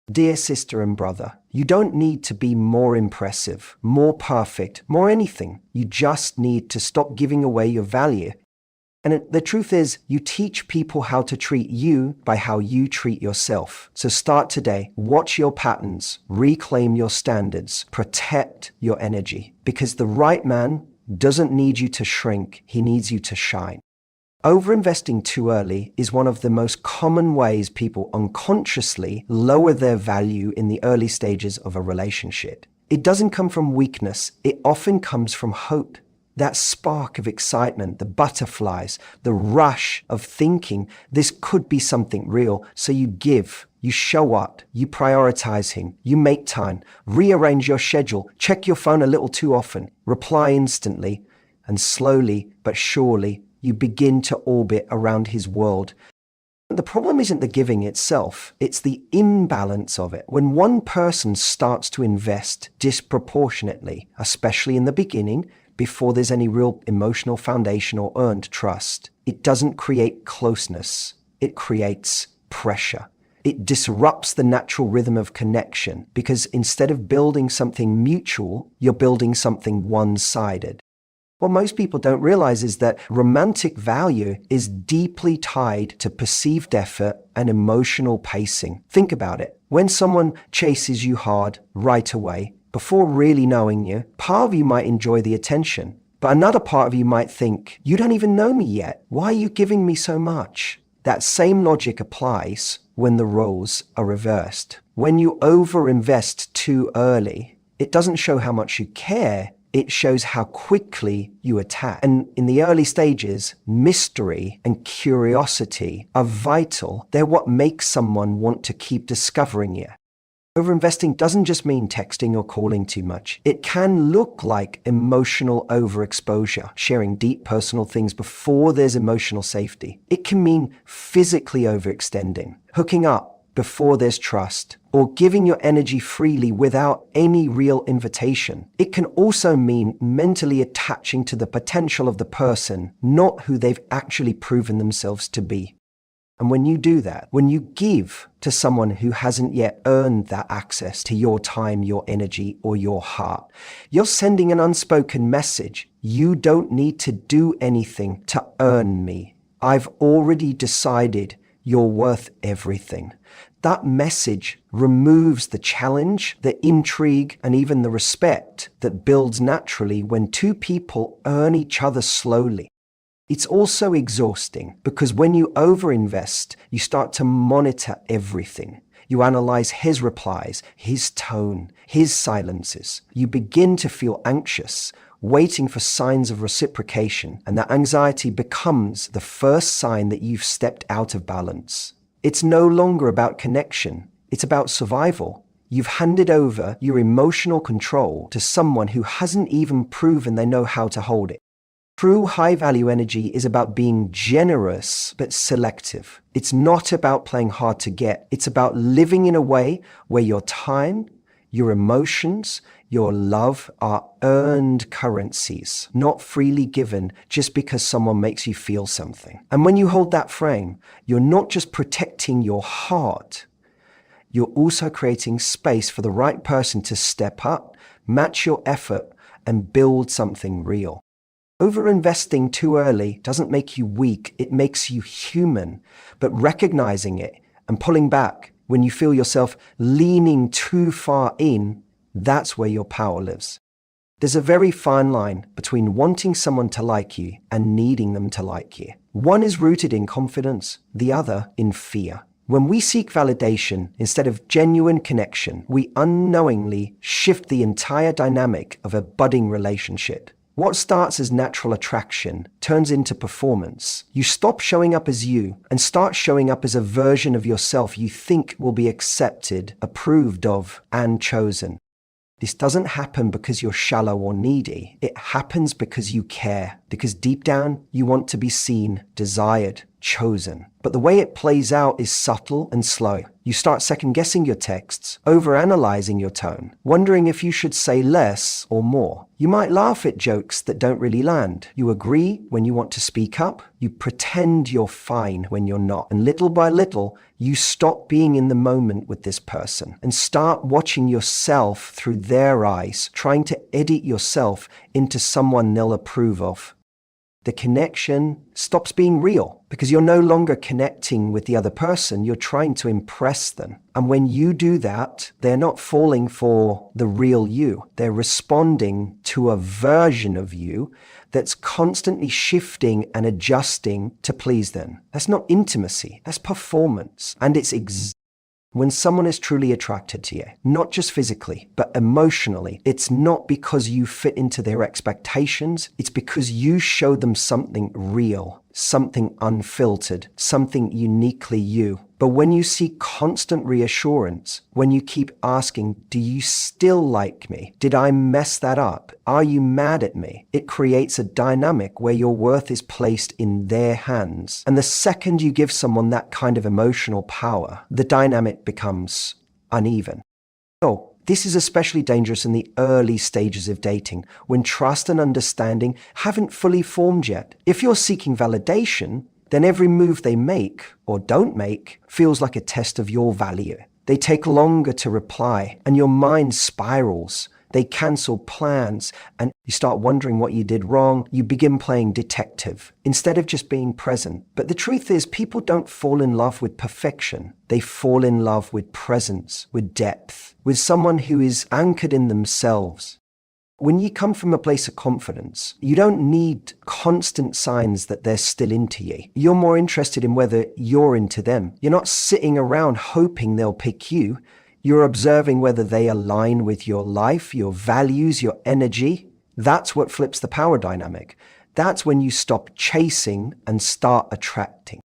Dear sister and brother, you don't need to be more impressive, more perfect, more anything. You just need to stop giving away your value. And the truth is, you teach people how to treat you by how you treat yourself. So start today. Watch your patterns, reclaim your standards, protect your energy. Because the right man doesn't need you to shrink, he needs you to shine. Overinvesting too early is one of the most common ways people unconsciously lower their value in the early stages of a relationship. It doesn't come from weakness, it often comes from hope. That spark of excitement, the butterflies, the rush of thinking this could be something real. So you give, you show up, you prioritize him, you make time, rearrange your schedule, check your phone a little too often, reply instantly, and slowly but surely you begin to orbit around his world. The problem isn't the giving itself, it's the imbalance of it. When one person starts to invest disproportionately, especially in the beginning, before there's any real emotional foundation or earned trust, it doesn't create closeness, it creates pressure. It disrupts the natural rhythm of connection because instead of building something mutual, you're building something one-sided. What most people don't realize is that romantic value is deeply tied to perceived effort and emotional pacing. Think about it. When someone chases you hard right away, before really knowing you, part of you might enjoy the attention, but another part of you might think, you don't even know me yet. Why are you giving me so much? That same logic applies when the roles are reversed. When you overinvest too early, it doesn't show how much you care, it shows how quickly you attack. And in the early stages, mystery and curiosity are vital. They're what makes someone want to keep discovering you. Overinvesting doesn't just mean texting or calling too much. It can look like emotional overexposure, sharing deep personal things before there's emotional safety. It can mean physically overextending, hooking up before there's trust, or giving your energy freely without any real invitation. It can also mean mentally attaching to the potential of the person, not who they've actually proven themselves to be. And when you do that, when you give to someone who hasn't yet earned that access to your time, your energy, or your heart, you're sending an unspoken message. You don't need to do anything to earn me. I've already decided you're worth everything. That message removes the challenge, the intrigue, and even the respect that builds naturally when two people earn each other slowly. It's also exhausting because when you overinvest, you start to monitor everything. You analyze his replies, his tone, his silences. You begin to feel anxious, waiting for signs of reciprocation, and that anxiety becomes the first sign that you've stepped out of balance. It's no longer about connection, it's about survival. You've handed over your emotional control to someone who hasn't even proven they know how to hold it. True high-value energy is about being generous but selective. It's not about playing hard to get. It's about living in a way where your time, your emotions, your love are earned currencies, not freely given just because someone makes you feel something. And when you hold that frame, you're not just protecting your heart, you're also creating space for the right person to step up, match your effort, and build something real. Overinvesting too early doesn't make you weak, it makes you human. But recognizing it and pulling back when you feel yourself leaning too far in, that's where your power lives. There's a very fine line between wanting someone to like you and needing them to like you. One is rooted in confidence, the other in fear. When we seek validation instead of genuine connection, we unknowingly shift the entire dynamic of a budding relationship. What starts as natural attraction turns into performance. You stop showing up as you and start showing up as a version of yourself you think will be accepted, approved of, and chosen. This doesn't happen because you're shallow or needy. It happens because you care, because deep down you want to be seen, desired, chosen. But the way it plays out is subtle and slow. You start second-guessing your texts, overanalyzing your tone, wondering if you should say less or more. You might laugh at jokes that don't really land. You agree when you want to speak up. You pretend you're fine when you're not. And little by little, you stop being in the moment with this person and start watching yourself through their eyes, trying to edit yourself into someone they'll approve of. The connection stops being real because you're no longer connecting with the other person. You're trying to impress them. And when you do that, they're not falling for the real you. They're responding to a version of you that's constantly shifting and adjusting to please them. That's not intimacy. That's performance. And it's when someone is truly attracted to you, not just physically, but emotionally, it's not because you fit into their expectations. It's because you show them something real, something unfiltered, something uniquely you. But when you see constant reassurance, when you keep asking, do you still like me? Did I mess that up? Are you mad at me? It creates a dynamic where your worth is placed in their hands. And the second you give someone that kind of emotional power, the dynamic becomes uneven. So, this is especially dangerous in the early stages of dating, when trust and understanding haven't fully formed yet. If you're seeking validation, then every move they make or don't make feels like a test of your value. They take longer to reply, and your mind spirals. They cancel plans, and you start wondering what you did wrong. You begin playing detective instead of just being present. But the truth is, people don't fall in love with perfection. They fall in love with presence, with depth, with someone who is anchored in themselves. When you come from a place of confidence, you don't need constant signs that they're still into you. You're more interested in whether you're into them. You're not sitting around hoping they'll pick you. You're observing whether they align with your life, your values, your energy. That's what flips the power dynamic. That's when you stop chasing and start attracting.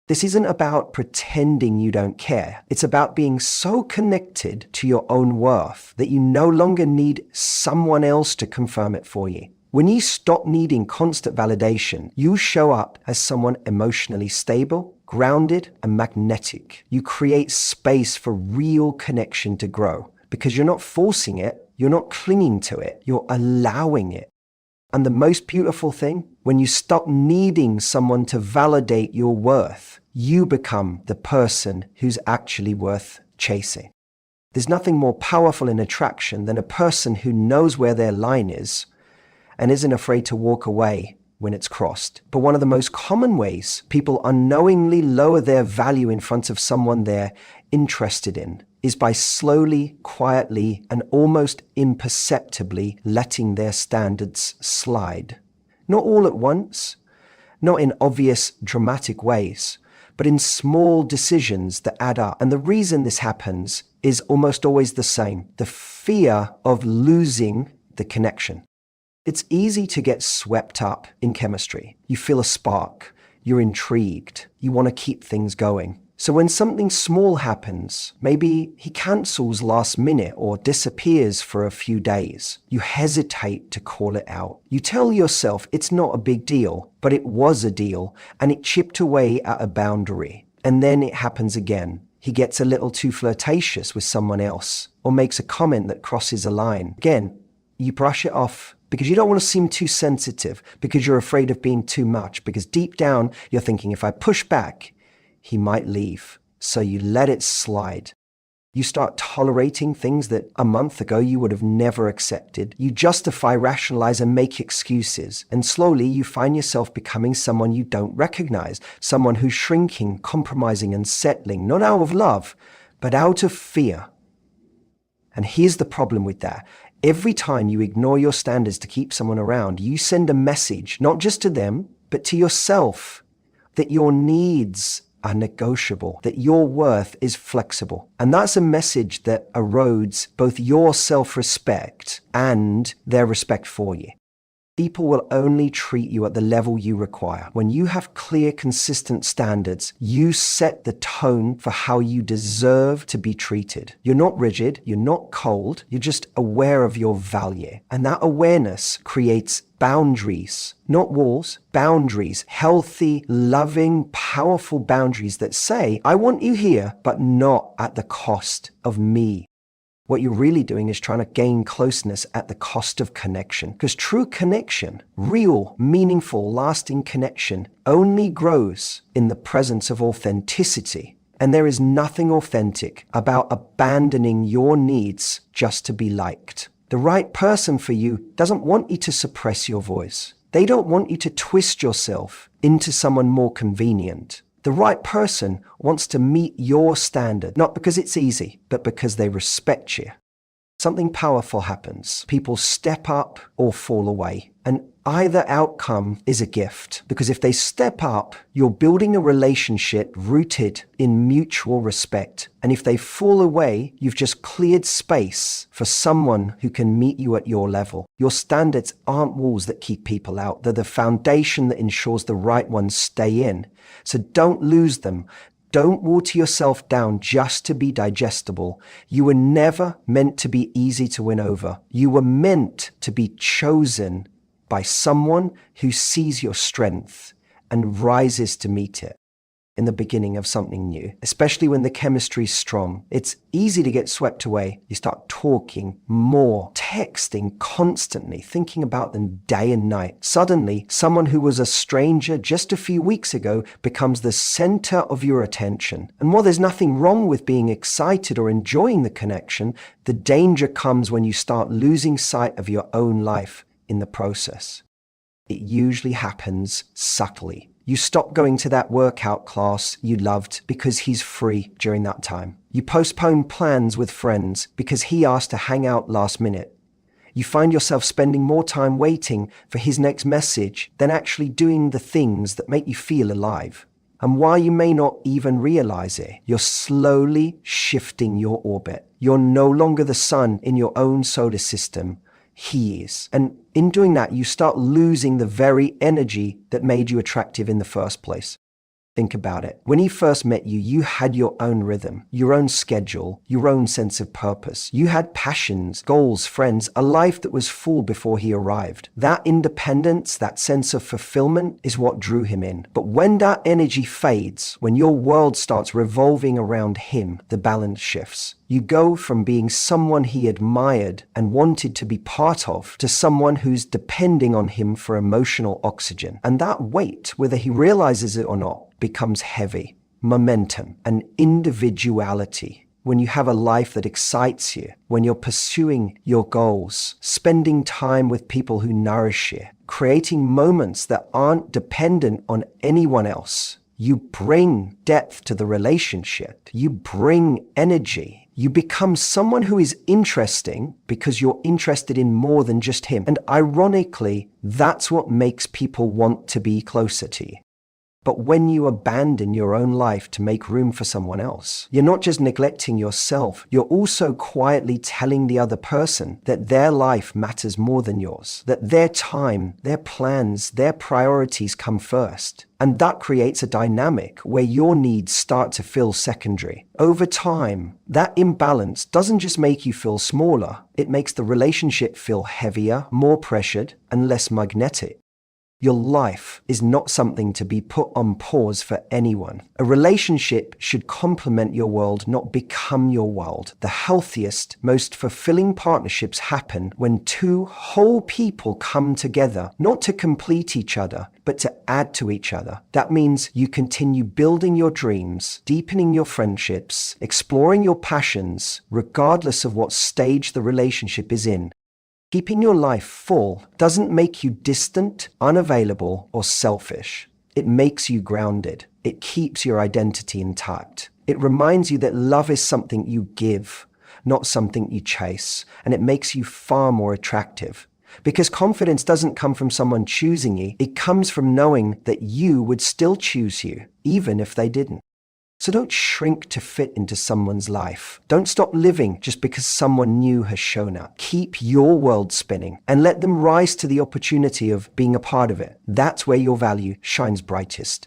This isn't about pretending you don't care. It's about being so connected to your own worth that you no longer need someone else to confirm it for you. When you stop needing constant validation, you show up as someone emotionally stable, grounded, and magnetic. You create space for real connection to grow because you're not forcing it, you're not clinging to it, you're allowing it. And the most beautiful thing, when you stop needing someone to validate your worth, you become the person who's actually worth chasing. There's nothing more powerful in attraction than a person who knows where their line is and isn't afraid to walk away when it's crossed. But one of the most common ways people unknowingly lower their value in front of someone they're interested in is by slowly, quietly, and almost imperceptibly letting their standards slide. Not all at once, not in obvious, dramatic ways, but in small decisions that add up. And the reason this happens is almost always the same: the fear of losing the connection. It's easy to get swept up in chemistry. You feel a spark, you're intrigued, you want to keep things going. So when something small happens, maybe he cancels last minute or disappears for a few days, you hesitate to call it out. You tell yourself it's not a big deal, but it was a deal, and it chipped away at a boundary. And then it happens again. He gets a little too flirtatious with someone else or makes a comment that crosses a line. Again, you brush it off because you don't want to seem too sensitive, because you're afraid of being too much, because deep down you're thinking, if I push back, he might leave. So you let it slide. You start tolerating things that a month ago you would have never accepted. You justify, rationalize, and make excuses. And slowly you find yourself becoming someone you don't recognize, someone who's shrinking, compromising, and settling, not out of love, but out of fear. And here's the problem with that. Every time you ignore your standards to keep someone around, you send a message, not just to them, but to yourself, that your needs are negotiable, that your worth is flexible. And that's a message that erodes both your self-respect and their respect for you. People will only treat you at the level you require. When you have clear, consistent standards, you set the tone for how you deserve to be treated. You're not rigid, you're not cold, you're just aware of your value. And that awareness creates boundaries, not walls, boundaries, healthy, loving, powerful boundaries that say, I want you here, but not at the cost of me. What you're really doing is trying to gain closeness at the cost of connection. Because true connection, real, meaningful, lasting connection, only grows in the presence of authenticity. And there is nothing authentic about abandoning your needs just to be liked. The right person for you doesn't want you to suppress your voice. They don't want you to twist yourself into someone more convenient. The right person wants to meet your standard, not because it's easy, but because they respect you. Something powerful happens. People step up or fall away. And either outcome is a gift. Because if they step up, you're building a relationship rooted in mutual respect. And if they fall away, you've just cleared space for someone who can meet you at your level. Your standards aren't walls that keep people out. They're the foundation that ensures the right ones stay in. So don't lose them. Don't water yourself down just to be digestible. You were never meant to be easy to win over. You were meant to be chosen by someone who sees your strength and rises to meet it in the beginning of something new, especially when the chemistry is strong. It's easy to get swept away. You start talking more, texting constantly, thinking about them day and night. Suddenly, someone who was a stranger just a few weeks ago becomes the center of your attention. And while there's nothing wrong with being excited or enjoying the connection, the danger comes when you start losing sight of your own life in the process. It usually happens subtly. You stop going to that workout class you loved because he's free during that time. You postpone plans with friends because he asked to hang out last minute. You find yourself spending more time waiting for his next message than actually doing the things that make you feel alive. And while you may not even realize it, you're slowly shifting your orbit. You're no longer the sun in your own solar system. He is. And in doing that, you start losing the very energy that made you attractive in the first place. Think about it. When he first met you, you had your own rhythm, your own schedule, your own sense of purpose. You had passions, goals, friends, a life that was full before he arrived. That independence, that sense of fulfillment is what drew him in. But when that energy fades, when your world starts revolving around him, the balance shifts. You go from being someone he admired and wanted to be part of to someone who's depending on him for emotional oxygen. And that weight, whether he realizes it or not, becomes heavy. Momentum and individuality. When you have a life that excites you, when you're pursuing your goals, spending time with people who nourish you, creating moments that aren't dependent on anyone else. You bring depth to the relationship. You bring energy. You become someone who is interesting because you're interested in more than just him. And ironically, that's what makes people want to be closer to you. But when you abandon your own life to make room for someone else, you're not just neglecting yourself, you're also quietly telling the other person that their life matters more than yours, that their time, their plans, their priorities come first. And that creates a dynamic where your needs start to feel secondary. Over time, that imbalance doesn't just make you feel smaller, it makes the relationship feel heavier, more pressured, and less magnetic. Your life is not something to be put on pause for anyone. A relationship should complement your world, not become your world. The healthiest, most fulfilling partnerships happen when two whole people come together, not to complete each other, but to add to each other. That means you continue building your dreams, deepening your friendships, exploring your passions, regardless of what stage the relationship is in. Keeping your life full doesn't make you distant, unavailable, or selfish. It makes you grounded. It keeps your identity intact. It reminds you that love is something you give, not something you chase, and it makes you far more attractive. Because confidence doesn't come from someone choosing you, it comes from knowing that you would still choose you, even if they didn't. So don't shrink to fit into someone's life. Don't stop living just because someone new has shown up. Keep your world spinning and let them rise to the opportunity of being a part of it. That's where your value shines brightest.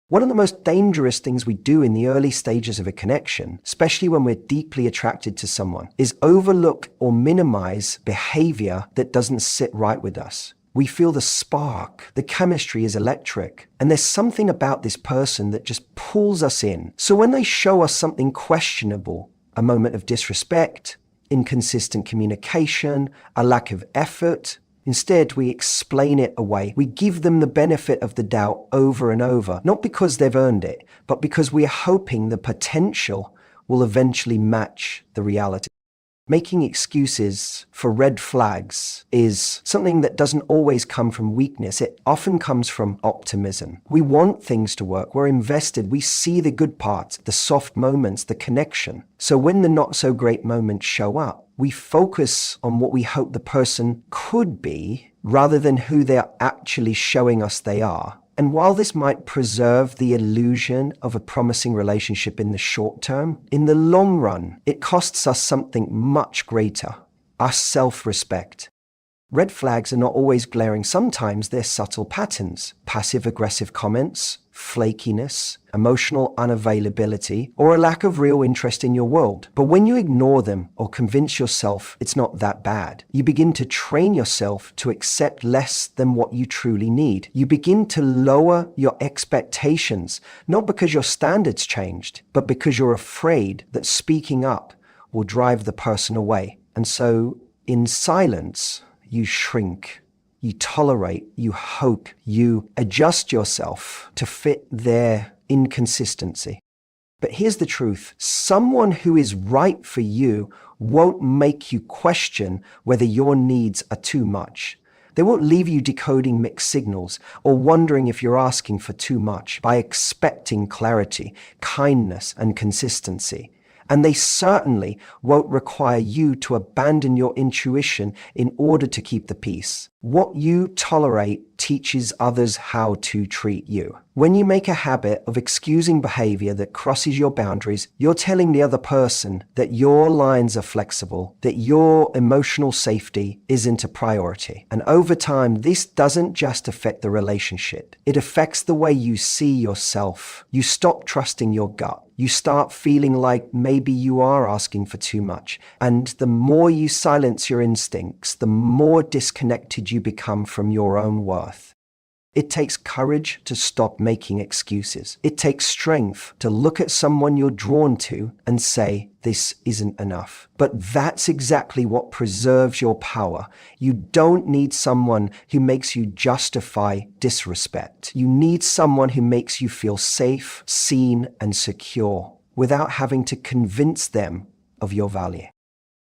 One of the most dangerous things we do in the early stages of a connection, especially when we're deeply attracted to someone, is overlook or minimize behavior that doesn't sit right with us. We feel the spark, the chemistry is electric, and there's something about this person that just pulls us in. So when they show us something questionable, a moment of disrespect, inconsistent communication, a lack of effort, instead, we explain it away. We give them the benefit of the doubt over and over, not because they've earned it, but because we are hoping the potential will eventually match the reality. Making excuses for red flags is something that doesn't always come from weakness. It often comes from optimism. We want things to work. We're invested. We see the good parts, the soft moments, the connection. So when the not so great moments show up, we focus on what we hope the person could be rather than who they're actually showing us they are. And while this might preserve the illusion of a promising relationship in the short term, in the long run, it costs us something much greater, our self-respect. Red flags are not always glaring. Sometimes they're subtle patterns, passive-aggressive comments, flakiness, emotional unavailability, or a lack of real interest in your world. But when you ignore them or convince yourself it's not that bad, you begin to train yourself to accept less than what you truly need. You begin to lower your expectations, not because your standards changed, but because you're afraid that speaking up will drive the person away. And so, in silence, you shrink, you tolerate, you hope, you adjust yourself to fit their inconsistency. But here's the truth. Someone who is right for you won't make you question whether your needs are too much. They won't leave you decoding mixed signals or wondering if you're asking for too much by expecting clarity, kindness, and consistency. And they certainly won't require you to abandon your intuition in order to keep the peace. What you tolerate teaches others how to treat you. When you make a habit of excusing behavior that crosses your boundaries, you're telling the other person that your lines are flexible, that your emotional safety isn't a priority. And over time, this doesn't just affect the relationship. It affects the way you see yourself. You stop trusting your gut. You start feeling like maybe you are asking for too much. And the more you silence your instincts, the more disconnected you become from your own worth. It takes courage to stop making excuses. It takes strength to look at someone you're drawn to and say, this isn't enough. But that's exactly what preserves your power. You don't need someone who makes you justify disrespect. You need someone who makes you feel safe, seen, and secure without having to convince them of your value.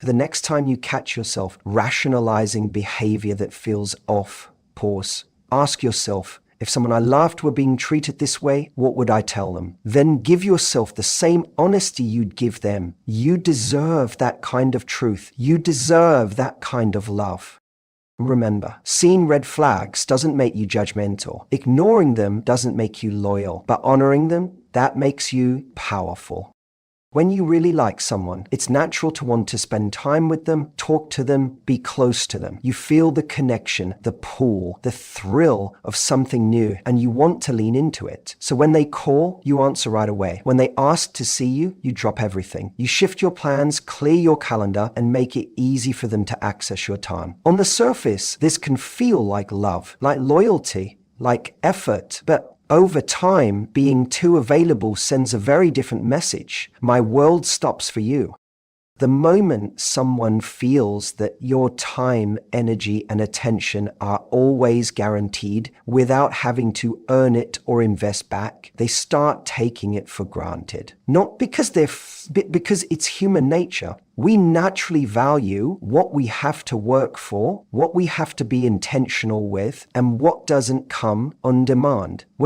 The next time you catch yourself rationalizing behavior that feels off, pause. Ask yourself, if someone I loved were being treated this way, what would I tell them? Then give yourself the same honesty you'd give them. You deserve that kind of truth. You deserve that kind of love. Remember, seeing red flags doesn't make you judgmental. Ignoring them doesn't make you loyal. But honoring them, that makes you powerful. When you really like someone, it's natural to want to spend time with them, talk to them, be close to them. You feel the connection, the pull, the thrill of something new, and you want to lean into it. So when they call, you answer right away. When they ask to see you, you drop everything. You shift your plans, clear your calendar, and make it easy for them to access your time. On the surface, this can feel like love, like loyalty, like effort, but over time, being too available sends a very different message. My world stops for you. The moment someone feels that your time, energy, and attention are always guaranteed without having to earn it or invest back, they start taking it for granted. Not because because it's human nature. We naturally value what we have to work for, what we have to be intentional with, and what doesn't come on demand. When